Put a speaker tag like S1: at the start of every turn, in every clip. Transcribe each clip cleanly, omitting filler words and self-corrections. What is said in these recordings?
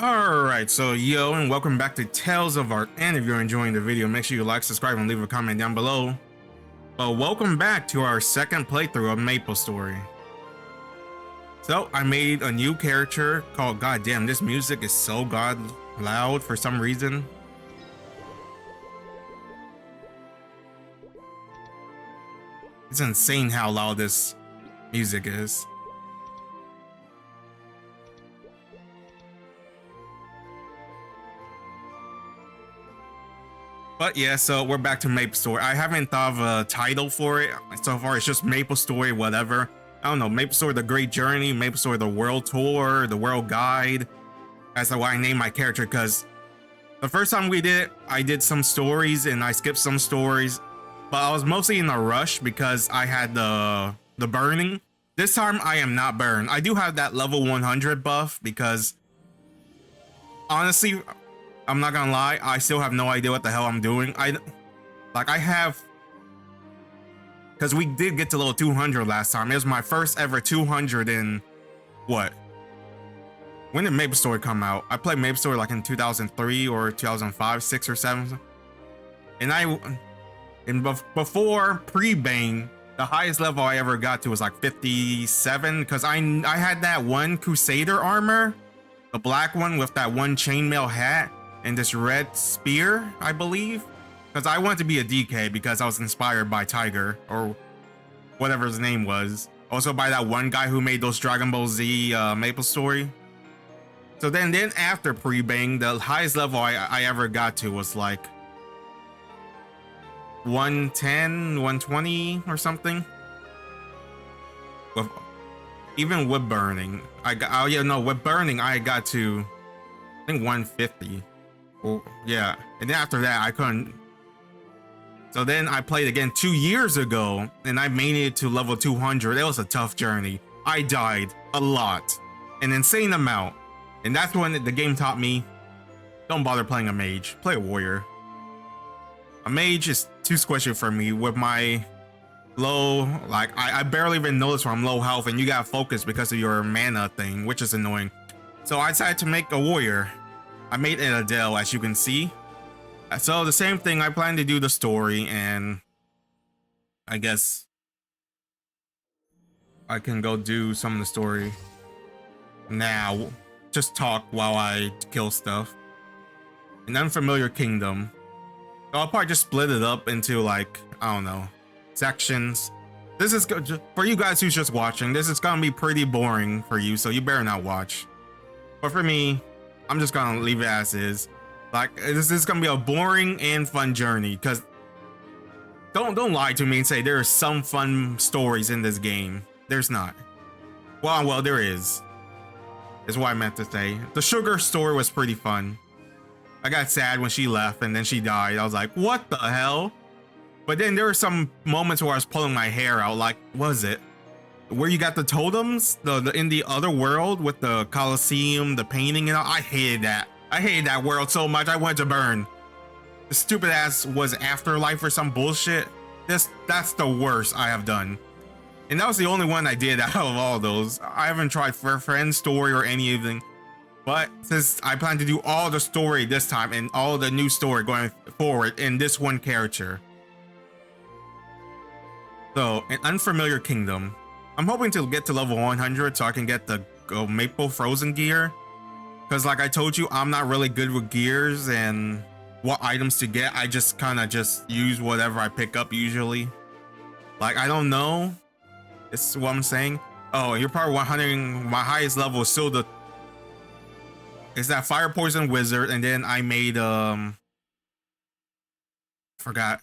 S1: Alright, so yo, and welcome back to Tales of Art, and if you're enjoying the video, make sure you like, subscribe, and leave a comment down below. But welcome back to our second playthrough of MapleStory. So, I made a new character called, goddamn, this music is so god loud for some reason. It's insane how loud this music is. But yeah, so we're back to MapleStory. I haven't thought of a title for it so far. It's just MapleStory, whatever. I don't know, MapleStory The Great Journey, MapleStory The World Tour, The World Guide. That's why I named my character, because the first time we did it, I did some stories and I skipped some stories. But I was mostly in a rush because I had the burning. This time I am not burned. I do have that level 100 buff because honestly, I'm not gonna lie, I still have no idea what the hell I'm doing. Because we did get to level 200 last time. It was my first ever 200 in what? When did MapleStory come out? I played MapleStory like in 2003 or 2005, 6 or 7. And before pre-Bane, the highest level I ever got to was like 57, because I had that one Crusader armor, the black one with that one chainmail hat and this red spear, I believe, because I wanted to be a DK because I was inspired by Tiger or whatever his name was. Also by that one guy who made those Dragon Ball Z MapleStory. So then after pre-Bang, the highest level I ever got to was like 110, 120 or something. Even with burning, with burning I got to, I think, 150. Oh, yeah, and then after that I couldn't. So then I played again 2 years ago and I made it to level 200. It was a tough journey. I died a lot, an insane amount, and that's when the game taught me, don't bother playing a mage, play a warrior. A mage is too squishy for me with my low, like I barely even notice when I'm low health, and you gotta focus because of your mana thing, which is annoying. So I decided to make a warrior. I made an Adele, as you can see. So the same thing, I plan to do the story, and I guess I can go do some of the story now. Just talk while I kill stuff. An unfamiliar kingdom. So I'll probably just split it up into, like, I don't know, sections. This is for you guys who's just watching. This is gonna be pretty boring for you, so you better not watch. But for me, I'm just gonna leave it as is. Like, this is gonna be a boring and fun journey, because don't lie to me and say there are some fun stories in this game. There's not. Well, there is what I meant to say. The sugar story was pretty fun. I got sad when she left and then she died. I was like, what the hell? But then there were some moments where I was pulling my hair out. Like, what was it? Where you got the totems, the in the other world with the Colosseum, the painting, and all. I hated that. I hated that world so much. I wanted to burn. The stupid ass was Afterlife or some bullshit. That's the worst I have done. And that was the only one I did out of all those. I haven't tried for Friend's Story or anything. But since I plan to do all the story this time and all the new story going forward in this one character. So, an unfamiliar kingdom. I'm hoping to get to level 100 so I can get the Maple Frozen gear. Because like I told you, I'm not really good with gears and what items to get. I just kind of just use whatever I pick up usually. Like, I don't know. This is what I'm saying. Oh, you're probably wondering, my highest level is still it's that Fire Poison Wizard, and then I made forgot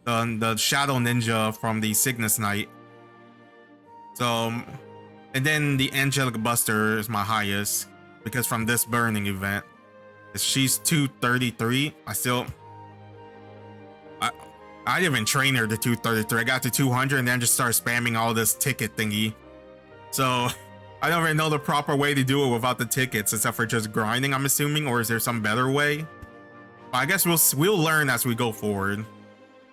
S1: the Shadow Ninja from the Cygnus Knights. So, and then the Angelic Buster is my highest, because from this burning event, she's 233. I didn't even train her to 233. I got to 200 and then just started spamming all this ticket thingy. So I don't even know the proper way to do it without the tickets, except for just grinding, I'm assuming, or is there some better way? I guess we'll learn as we go forward.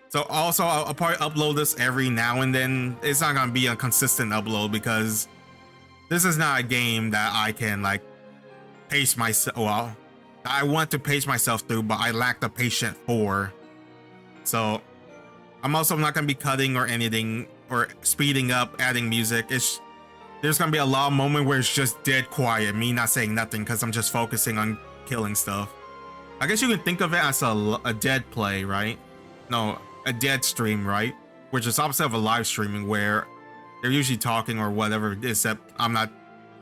S1: So also, I'll probably upload this every now and then. It's not gonna be a consistent upload because this is not a game that I can like pace myself. Well, I want to pace myself through, but I lack the patient for. So I'm also not gonna be cutting or anything or speeding up, adding music. There's gonna be a lot of moment where it's just dead quiet, me not saying nothing because I'm just focusing on killing stuff. I guess you can think of it as a dead play, right? No, a dead stream, right? Which is opposite of a live streaming where they're usually talking or whatever, except I'm not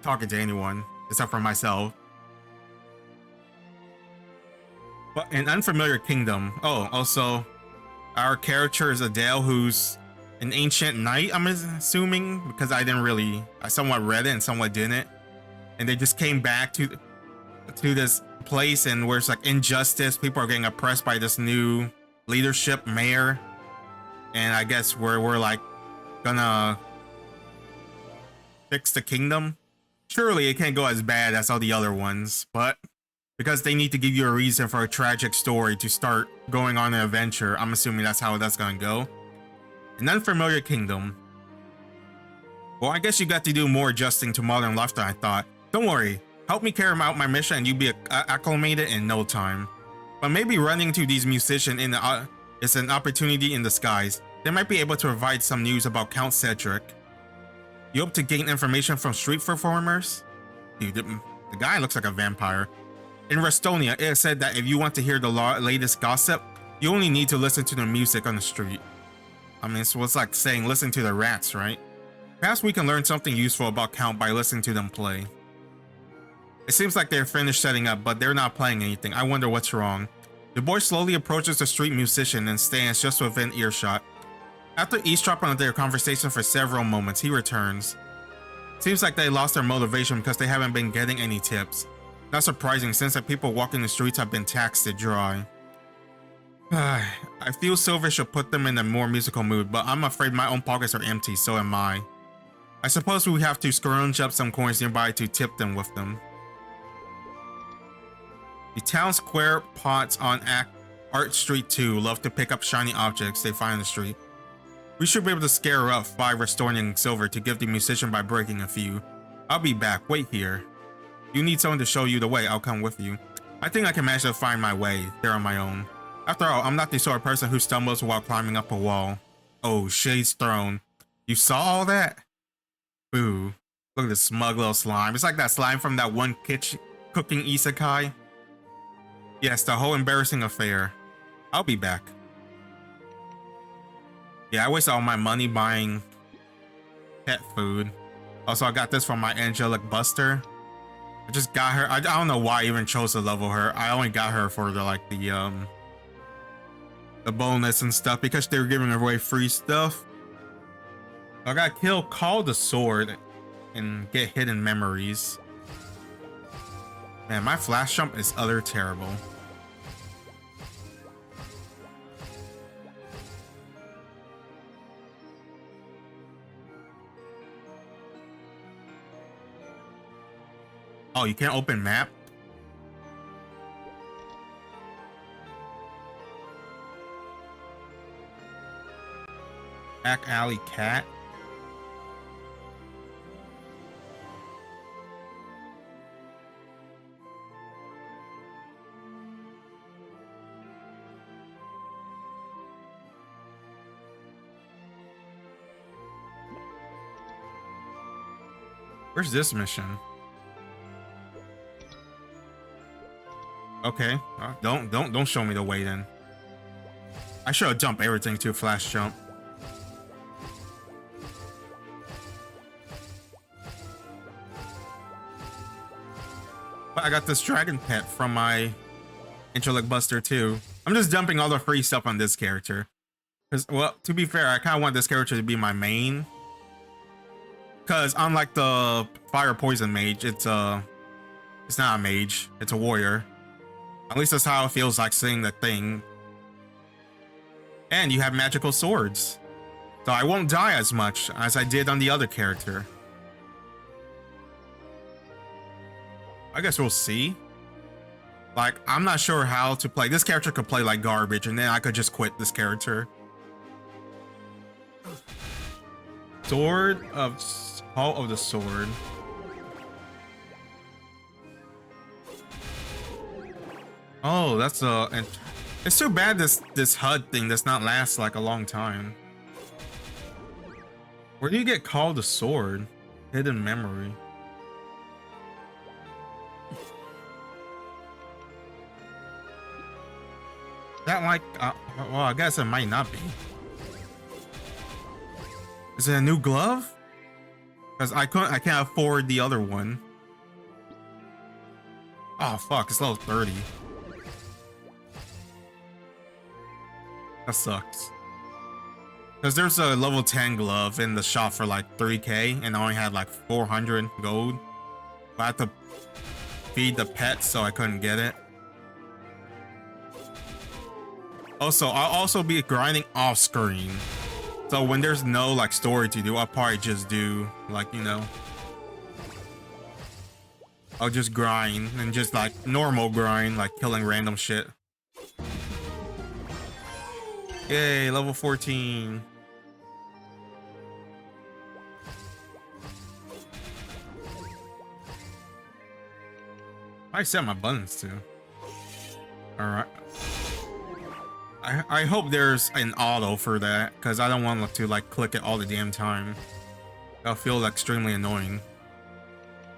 S1: talking to anyone except for myself. But an unfamiliar kingdom. Oh, also, our character is Adele, who's an ancient knight, I'm assuming, because I somewhat read it and somewhat didn't. And they just came back to this place and where it's like injustice, people are getting oppressed by this new leadership, mayor. And I guess we're like gonna fix the kingdom. Surely it can't go as bad as all the other ones, but because they need to give you a reason for a tragic story to start going on an adventure, I'm assuming that's how that's gonna go. An unfamiliar kingdom. Well, I guess you got to do more adjusting to modern life than I thought. Don't worry, help me carry out my mission and you'll be acclimated in no time. But maybe running to these musicians is an opportunity in disguise. They might be able to provide some news about Count Cedric. You hope to gain information from street performers? Dude, the guy looks like a vampire. In Ristonia, it is said that if you want to hear the latest gossip, you only need to listen to the music on the street. I mean, so it's like saying listen to the rats, right? Perhaps we can learn something useful about Count by listening to them play. It seems like they're finished setting up, but they're not playing anything. I wonder what's wrong. The boy slowly approaches the street musician and stands just within earshot. After eavesdropping on their conversation for several moments, he returns. Seems like they lost their motivation because they haven't been getting any tips. Not surprising since the people walking the streets have been taxed to dry. I feel Silver should put them in a more musical mood, but I'm afraid my own pockets are empty, so am I. I suppose we have to scrounge up some coins nearby to tip them with them. The town square pots on Art Street 2 love to pick up shiny objects they find on the street. We should be able to scare up 5 Ristonian silver to give the musician by breaking a few. I'll be back, wait here. You need someone to show you the way, I'll come with you. I think I can manage to find my way there on my own. After all, I'm not the sort of person who stumbles while climbing up a wall. Oh, Shade's Throne. You saw all that? Boo. Look at this smug little slime. It's like that slime from that one cooking isekai. Yes, the whole embarrassing affair. I'll be back. Yeah, I wasted all my money buying pet food. Also, I got this from my angelic buster. I just got her. I don't know why I even chose to level her. I only got her for the bonus and stuff because they were giving away free stuff. I gotta kill Call the Sword and get hidden memories. Man, my flash jump is utter terrible. Oh, you can't open map? Back alley cat? Where's this mission? Okay, don't show me the way then. I should have jumped everything to flash jump. But I got this dragon pet from my Angelic Buster too. I'm just dumping all the free stuff on this character. Cause, well, to be fair, I kind of want this character to be my main. Cause unlike the Fire Poison Mage, it's not a mage, it's a warrior. At least that's how it feels like seeing the thing. And you have magical swords. So I won't die as much as I did on the other character. I guess we'll see. Like, I'm not sure how to play. This character could play like garbage and then I could just quit this character. Call of the Sword. Oh, that's and it's too bad this HUD thing does not last like a long time. Where do you get called a sword? Hidden memory. That like well, I guess it might not be. Is it a new glove? Because I can't afford the other one. Oh fuck, it's level 30. That sucks. Because there's a level 10 glove in the shop for like 3k and I only had like 400 gold. I had to feed the pets so I couldn't get it. Also, I'll also be grinding off screen. So when there's no like story to do, I'll probably just do like, you know, I'll just grind and just like normal grind, like killing random shit. Yay, level 14. I set my buttons too. Alright. I hope there's an auto for that, because I don't want to like click it all the damn time. That'll feel extremely annoying.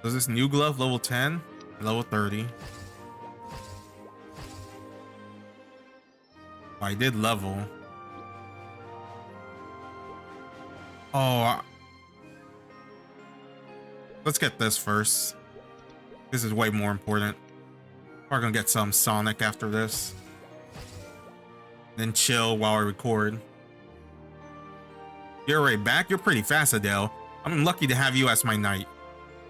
S1: So is this new glove level 10? Level 30. I did level. Oh. Let's get this first. This is way more important. We're gonna get some Sonic after this. Then chill while I record. You're right back? You're pretty fast, Adele. I'm lucky to have you as my knight.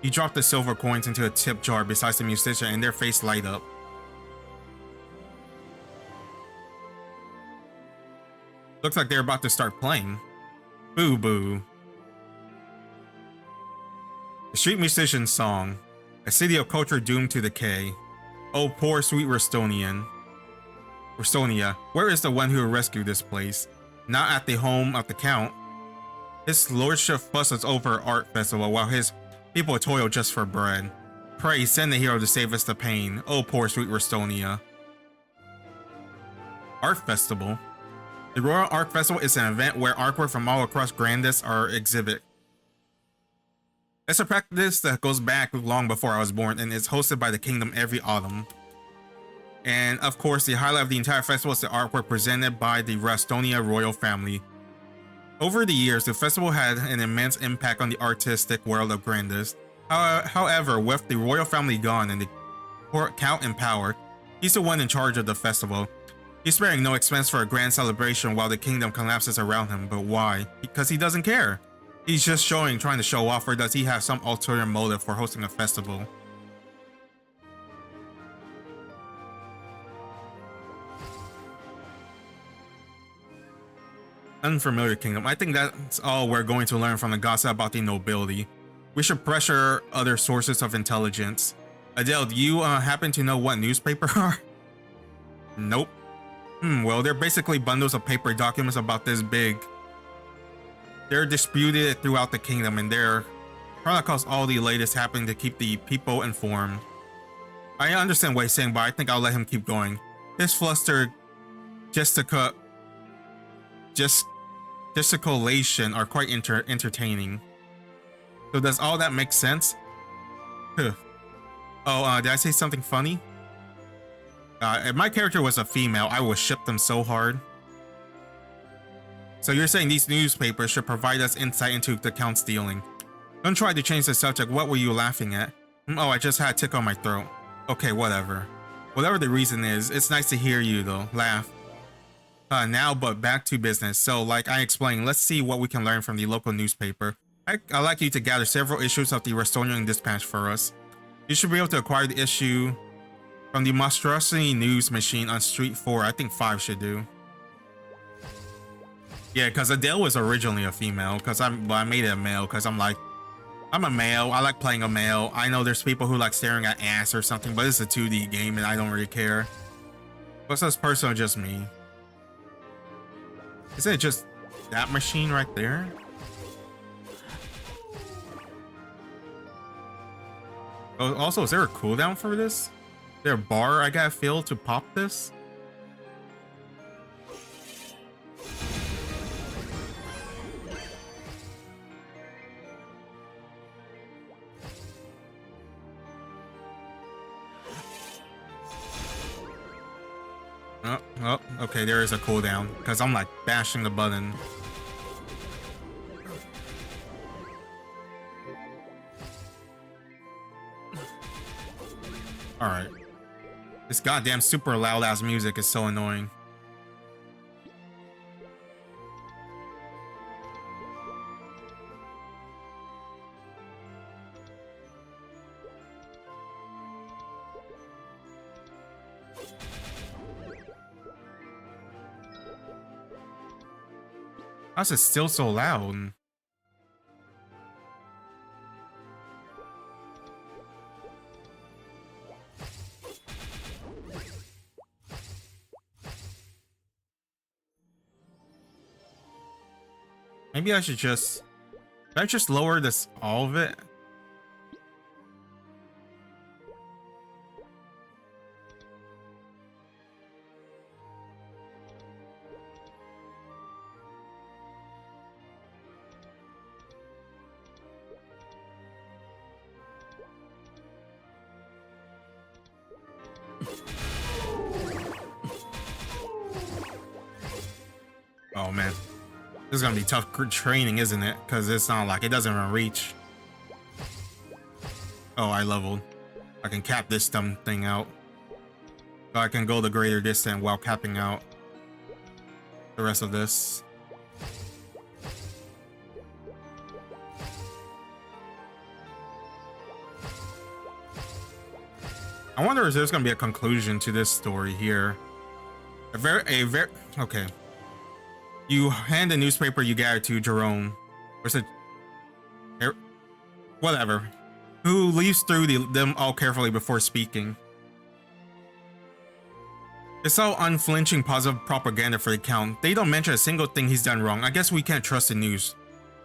S1: You drop the silver coins into a tip jar beside the musician and their face light up. Looks like they're about to start playing. Boo boo. The street musician's song. A city of culture doomed to decay. Oh, poor sweet Ristonia, where is the one who rescued this place? Not at the home of the Count. His lordship fusses over art festival while his people toil just for bread. Pray send the hero to save us the pain. Oh, poor sweet Ristonia. Art festival. The Royal Art Festival is an event where artwork from all across Grandis are exhibited. It's a practice that goes back long before I was born and is hosted by the kingdom every autumn. And of course, the highlight of the entire festival is the artwork presented by the Ristonia royal family. Over the years, the festival had an immense impact on the artistic world of Grandis. However, with the royal family gone and the Count in power, he's the one in charge of the festival. He's sparing no expense for a grand celebration while the kingdom collapses around him. But why? Because he doesn't care. He's just trying to show off, or does he have some ulterior motive for hosting a festival? Unfamiliar kingdom. I think that's all we're going to learn from the gossip about the nobility. We should pressure other sources of intelligence. Adele, do you happen to know what newspaper are? Nope. Well, they're basically bundles of paper documents about this big. They're disputed throughout the kingdom and they're chronicles all the latest happening to keep the people informed. I understand what he's saying, but I think I'll let him keep going. His flustered gesticulation are quite entertaining. So does all that make sense? Oh, did I say something funny? If my character was a female, I would ship them so hard. So you're saying these newspapers should provide us insight into the Count's dealing. Don't try to change the subject. What were you laughing at? Oh, I just had a tick on my throat. Okay, whatever. Whatever the reason is, it's nice to hear you though, laugh. Now, but back to business. So like I explained, let's see what we can learn from the local newspaper. I'd like you to gather several issues of the Ristonian Dispatch for us. You should be able to acquire the issue from the monstrosity news machine on Street 4. I think 5 should do. Yeah, because Adele was originally a female, because I made it a male, because I'm like, I'm a male, I like playing a male. I know there's people who like staring at ass or something, but it's a 2D game and I don't really care. What's this personal, just me? Is it just that machine right there? Oh, also, is there a cooldown for this? there a bar I gotta fill to pop this? Oh, okay, there is a cooldown because I'm like bashing the button. Alright. This goddamn super loud ass music is so annoying. How is it still so loud? Maybe I should just... Should I just lower this, all of it? Oh man. This is gonna be tough training, isn't it? Because it's not like it doesn't even reach. Oh, I leveled. I can cap this dumb thing out. So I can go the greater distance while capping out the rest of this. I wonder if there's gonna be a conclusion to this story here. Okay. You hand the newspaper you gather to Jerome, whatever, who leaves through them all carefully before speaking. It's all unflinching positive propaganda for the Count. They don't mention a single thing he's done wrong. I guess we can't trust the news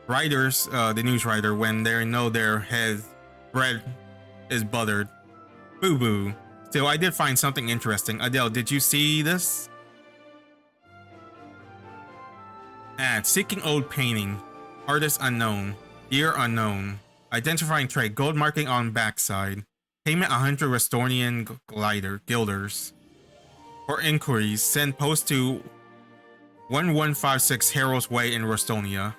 S1: writers, the news writer, when they know their bread is buttered. Boo boo. Still, I did find something interesting. Adele, did you see this? Ad, seeking old painting. Artist unknown. Year unknown. Identifying trait. Gold marking on backside. Payment 100 Ristonian guilders. For inquiries, send post to 1156 Harrow's Way in Ristonia.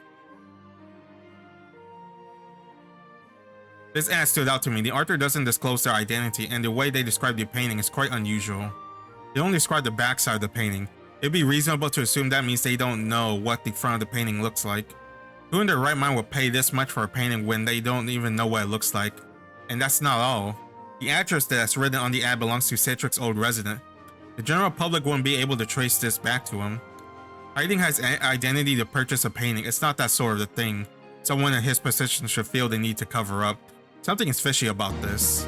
S1: This ad stood out to me. The author doesn't disclose their identity, and the way they describe the painting is quite unusual. They only describe the backside of the painting. It'd be reasonable to assume that means they don't know what the front of the painting looks like. Who in their right mind would pay this much for a painting when they don't even know what it looks like? And that's not all. The address that's written on the ad belongs to Cedric's old resident. The general public wouldn't be able to trace this back to him. Hiding his identity to purchase a painting, it's not that sort of the thing. Someone in his position should feel the need to cover up. Something is fishy about this.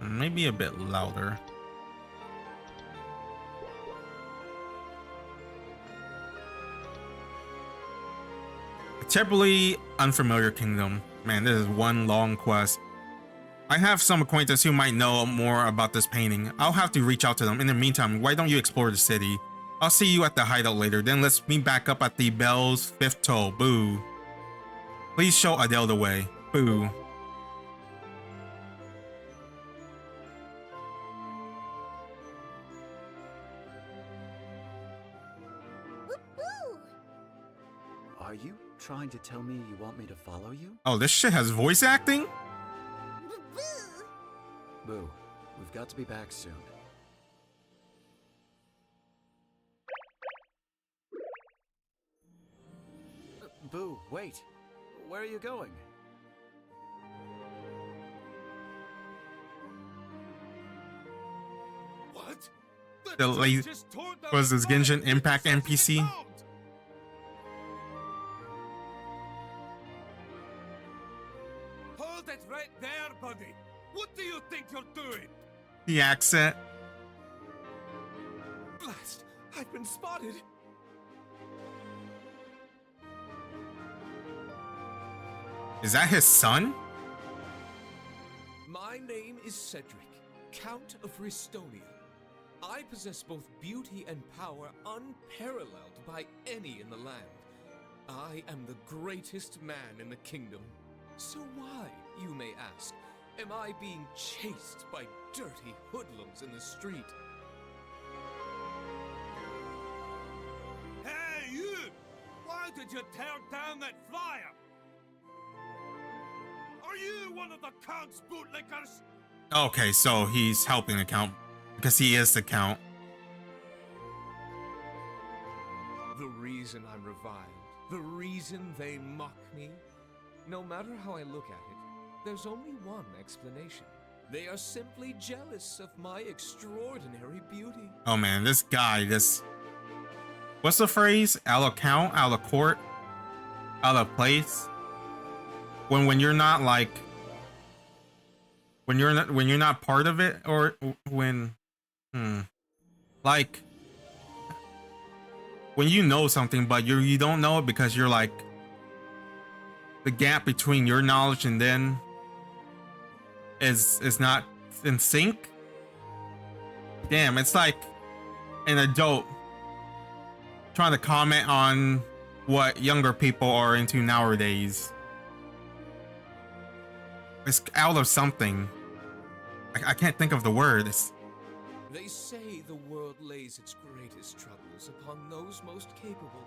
S1: Maybe a bit louder. A terribly unfamiliar kingdom. Man, this is one long quest. I have some acquaintances who might know more about this painting. I'll have to reach out to them. In the meantime, why don't you explore the city? I'll see you at the hideout later. Then let's meet back up at the Bell's 5th toll. Boo. Please show Adele the way. Boo.
S2: Are you trying to tell me you want me to follow you?
S1: Oh, this shit has voice acting?
S2: Boo, we've got to be back soon. Boo, wait. Where are you going?
S3: What?
S1: The late was this Genshin Impact NPC?
S3: Hold it right there, buddy. What do you think you're doing?
S1: The accent.
S3: Blast! I've been spotted.
S1: Is that his son?
S4: My name is Cedric, Count of Ristonia. I possess both beauty and power unparalleled by any in the land. I am the greatest man in the kingdom. So why, you may ask, am I being chased by dirty hoodlums in the street?
S3: Hey, you! Why did you tear down that flyer? Are you one of the Count's bootlickers?
S1: Okay, so he's helping the Count because he is the Count.
S4: The reason I'm reviled, the reason they mock me, no matter how I look at it, there's only one explanation. They are simply jealous of my extraordinary beauty.
S1: Oh man, this guy, what's the phrase? Out of count, out of court, out of place. When you're not like, when you're not part of it, or when, like, when you know something but you don't know it because you're like, the gap between your knowledge and then is not in sync. Damn, it's like an adult trying to comment on what younger people are into nowadays. It's out of something. I can't think of the word.
S4: They say the world lays its greatest troubles upon those most capable.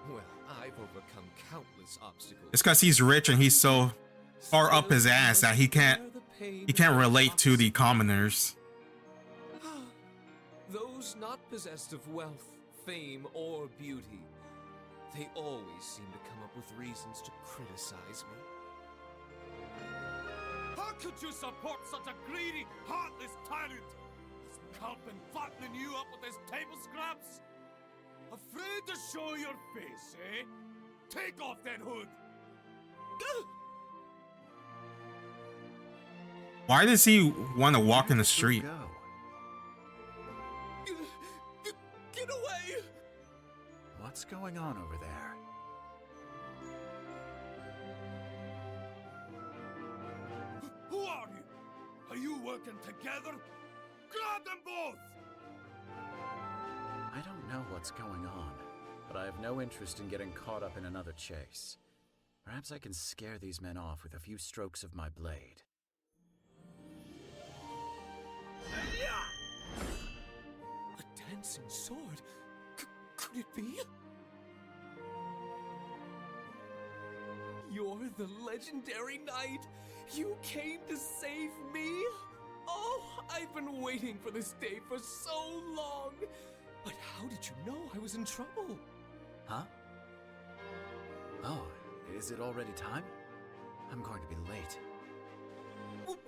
S4: Well, I've overcome countless obstacles.
S1: It's because he's rich and he's so far up his ass that he can't relate to the commoners.
S4: Those not possessed of wealth, fame, or beauty, they always seem to come up with reasons to criticize me.
S3: How could you support such a greedy, heartless tyrant? Has Count been fattening you up with his table scraps? Afraid to show your face, eh? Take off that hood!
S1: Why does he want to walk in the street?
S4: Get away!
S2: What's going on over there?
S3: Who are you? Are you working together? Grab them both!
S2: I don't know what's going on, but I have no interest in getting caught up in another chase. Perhaps I can scare these men off with a few strokes of my blade.
S4: A dancing sword? Could it be? You're the legendary knight! You came to save me? Oh, I've been waiting for this day for so long! But how did you know I was in trouble?
S2: Huh? Oh, is it already time? I'm going to be late.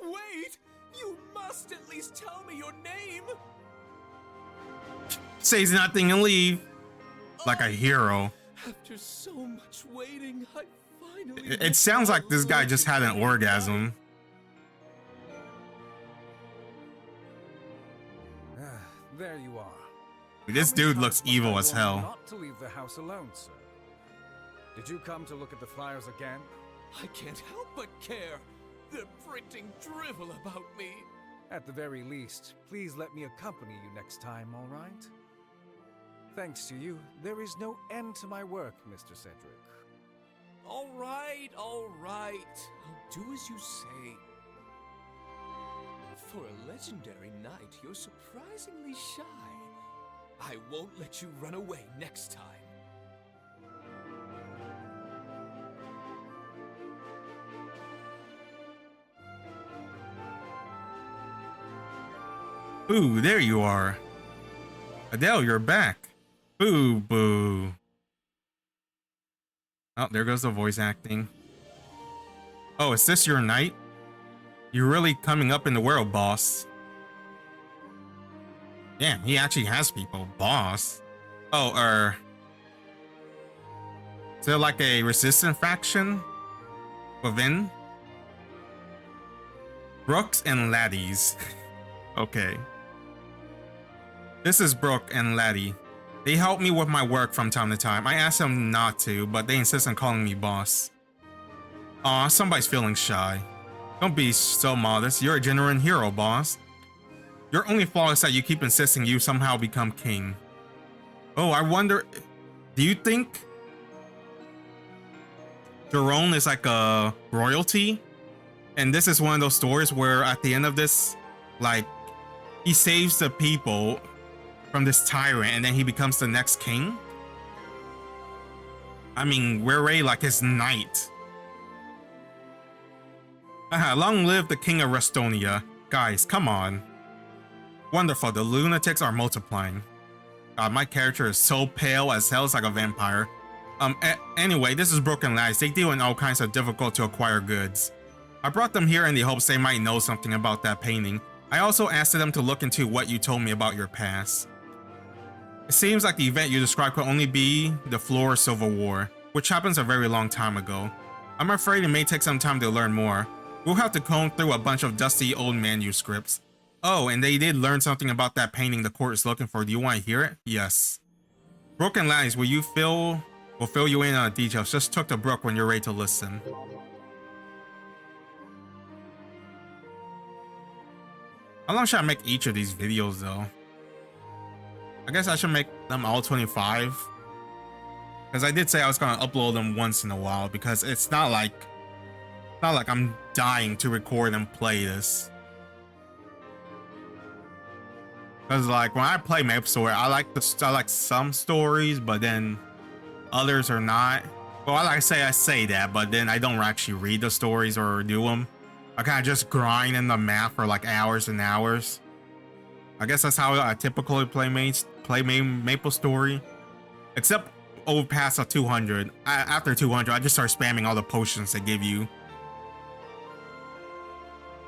S4: Wait! You must at least tell me your name!
S1: Says nothing and leave. Like a hero.
S4: After so much waiting, I finally...
S1: It sounds like this guy just had an orgasm.
S5: There you are.
S1: This dude looks evil as hell.
S5: Not to leave the house alone, sir. Did you come to look at the flyers again?
S4: I can't help but care. They're printing drivel about me.
S5: At the very least, please let me accompany you next time, all right? Thanks to you, there is no end to my work, Mr. Cedric.
S4: All right, all right. I'll do as you say. For a legendary knight, you're surprisingly shy. I won't let you run away next time.
S1: Ooh, there you are. Adele, you're back. Boo, boo. Oh, there goes the voice acting. Oh, is this your knight? You're really coming up in the world, boss. Damn, he actually has people. Boss. Oh, is there like a resistant faction within? Brooks and Laddies. Okay. This is Brooke and Laddie. They help me with my work from time to time. I ask them not to, but they insist on calling me boss. Aw, somebody's feeling shy. Don't be so modest. You're a genuine hero, boss. Your only flaw is that you keep insisting you somehow become king. Oh, I wonder, do you think Jerome is like a royalty? And this is one of those stories where at the end of this, like, he saves the people from this tyrant and then he becomes the next king? I mean, we're already like his knight. Long live the king of Ristonia. Guys, come on. Wonderful, the lunatics are multiplying. God, my character is so pale as hell, it's like a vampire. Anyway, this is Broken Lies. They deal in all kinds of difficult to acquire goods. I brought them here in the hopes they might know something about that painting. I also asked them to look into what you told me about your past. It seems like the event you described could only be the Floor Civil War, which happens a very long time ago. I'm afraid it may take some time to learn more. We'll have to comb through a bunch of dusty old manuscripts. Oh, and they did learn something about that painting the court is looking for. Do you want to hear it? Yes. Broken Lines, will fill you in on the details. Just talk to Brooke when you're ready to listen. How long should I make each of these videos though? I guess I should make them all 25. Because I did say I was gonna upload them once in a while because it's not like I'm dying to record and play this. Because like when I play MapleStory, I like some stories, but then others are not. Well, I say that, but then I don't actually read the stories or do them. I kind of just grind in the map for like hours and hours. I guess that's how I typically play MapleStory. Except over past 200. After 200, I just start spamming all the potions they give you.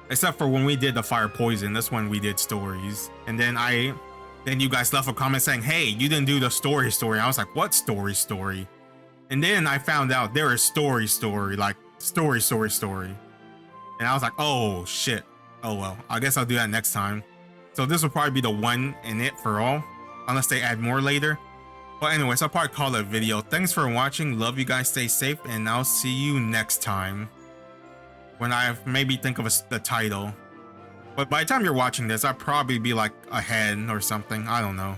S1: Except for when we did the fire poison, that's when we did stories. And then you guys left a comment saying, hey, you didn't do the story. I was like, what story? And then I found out there is story, like story. And I was like, oh shit. Oh well, I guess I'll do that next time. So this will probably be the one in it for all, unless they add more later. But anyways, I'll probably call it a video. Thanks for watching. Love you guys. Stay safe, and I'll see you next time. When I maybe think of the title. But by the time you're watching this, I'll probably be like ahead or something. I don't know.